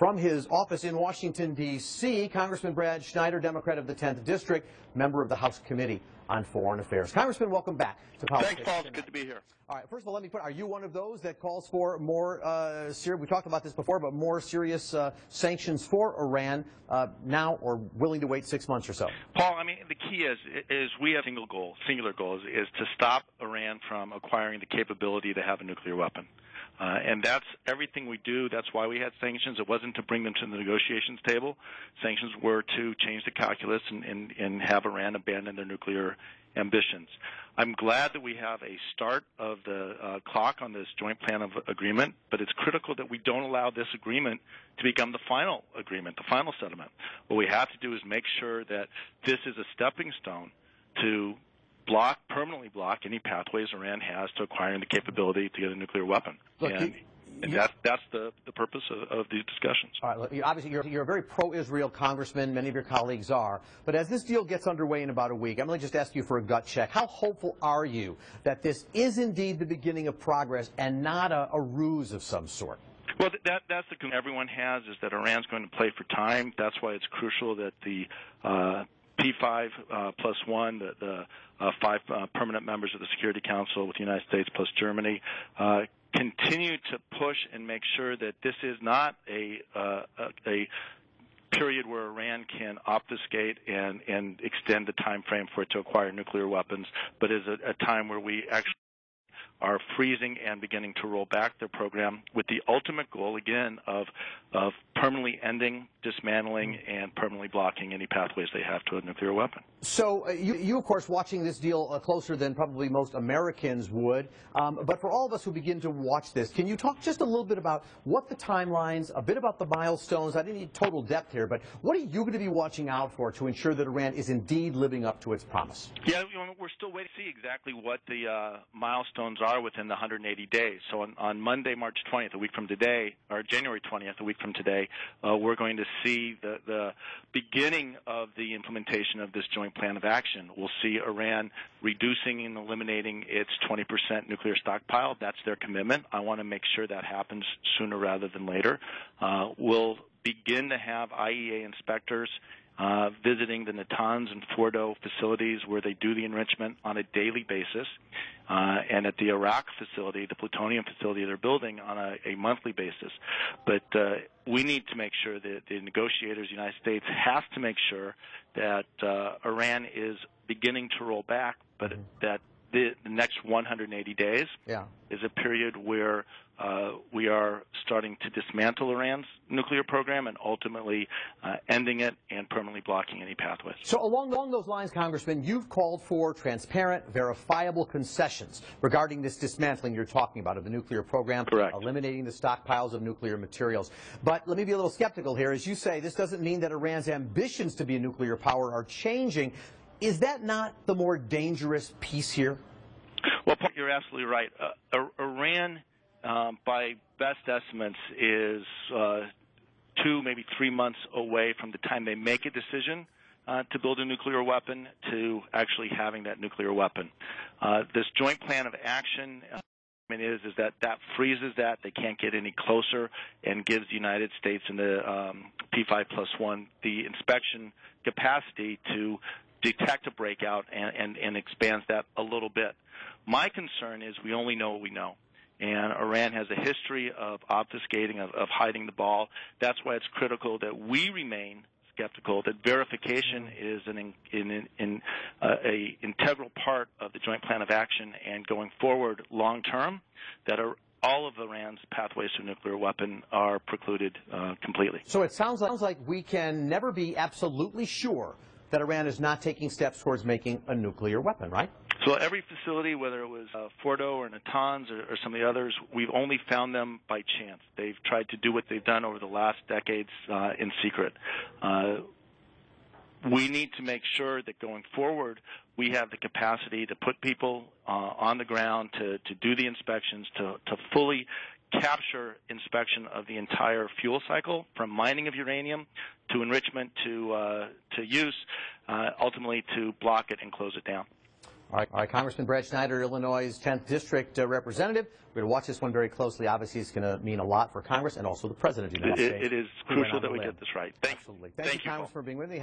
From his office in Washington, D.C., Congressman Brad Schneider, Democrat of the 10th District, member of the House Committee on Foreign Affairs. Congressman, welcome back to Politics. Thanks, Paul. It's good to be here. All right, first of all, let me put, are you one of those that calls for more we talked about this before, but more serious sanctions for Iran now, or willing to wait 6 months or so? Paul, I mean, the key is we have a singular goal is to stop Iran from acquiring the capability to have a nuclear weapon. And that's everything we do. That's why we had sanctions. It wasn't to bring them to the negotiations table. Sanctions were to change the calculus and have Iran abandon their nuclear ambitions. I'm glad that we have a start of the clock on this joint plan of agreement, but it's critical that we don't allow this agreement to become the final agreement, the final settlement. What we have to do is make sure that this is a stepping stone to permanently block any pathways Iran has to acquiring the capability to get a nuclear weapon. Look, and that's the purpose of these discussions. All right, look, obviously, you're a very pro-Israel congressman. Many of your colleagues are. But as this deal gets underway in about a week, I'm going to just ask you for a gut check. How hopeful are you that this is indeed the beginning of progress and not a ruse of some sort? Well, that's the concern everyone has, is that Iran's going to play for time. That's why it's crucial that the P5 plus one, the five permanent members of the Security Council with the United States plus Germany, continue to push and make sure that this is not a period where Iran can obfuscate and extend the time frame for it to acquire nuclear weapons, but is a time where we actually are freezing and beginning to roll back their program with the ultimate goal, again, of permanently ending, dismantling, and permanently blocking any pathways they have to a nuclear weapon. So you of course, watching this deal closer than probably most Americans would. But for all of us who begin to watch this, can you talk just a little bit about what the timelines, a bit about the milestones? I didn't need total depth here, but what are you going to be watching out for to ensure that Iran is indeed living up to its promise? Yeah, we're still waiting to see exactly what the milestones are within the 180 days. So on Monday, March 20th, a week from today, or January 20th, a week from today, we're going to see the beginning of the implementation of this joint plan of action. We'll see Iran reducing and eliminating its 20% nuclear stockpile. That's their commitment. I want to make sure that happens sooner rather than later. We'll begin to have IEA inspectors visiting the Natanz and Fordo facilities where they do the enrichment on a daily basis, and at the Iraq facility, the plutonium facility they're building, on a monthly basis. But we need to make sure that the negotiators, the United States, has to make sure that Iran is beginning to roll back, but that the next 180 days is a period where we are starting to dismantle Iran's nuclear program and ultimately ending it and permanently blocking any pathways. So along those lines, Congressman, you've called for transparent, verifiable concessions regarding this dismantling you're talking about of the nuclear program, Correct. Eliminating the stockpiles of nuclear materials. But let me be a little skeptical here. As you say, this doesn't mean that Iran's ambitions to be a nuclear power are changing. Is that not the more dangerous piece here? Well, you're absolutely right. Iran, by best estimates, is 2, maybe 3 months away from the time they make a decision to build a nuclear weapon to actually having that nuclear weapon. This joint plan of action is that freezes that. They can't get any closer and gives the United States and the P5 plus one the inspection capacity to detect a breakout and expands that a little bit. My concern is we only know what we know. And Iran has a history of obfuscating, of hiding the ball. That's why it's critical that we remain skeptical, that verification is an integral part of the joint plan of action, and going forward long term, that all of Iran's pathways to a nuclear weapon are precluded completely. So it sounds like we can never be absolutely sure that Iran is not taking steps towards making a nuclear weapon, right? So every facility, whether it was Fordo or Natanz or some of the others, we've only found them by chance. They've tried to do what they've done over the last decades in secret. We need to make sure that going forward we have the capacity to put people on the ground to do the inspections, to fully capture inspection of the entire fuel cycle, from mining of uranium to enrichment to use, ultimately to block it and close it down. All right, Congressman Brad Schneider, Illinois' 10th District Representative. We're going to watch this one very closely. Obviously, it's going to mean a lot for Congress and also the President of the United States. It is crucial that we get this right. Absolutely. Thank you, Congressman, for being with me.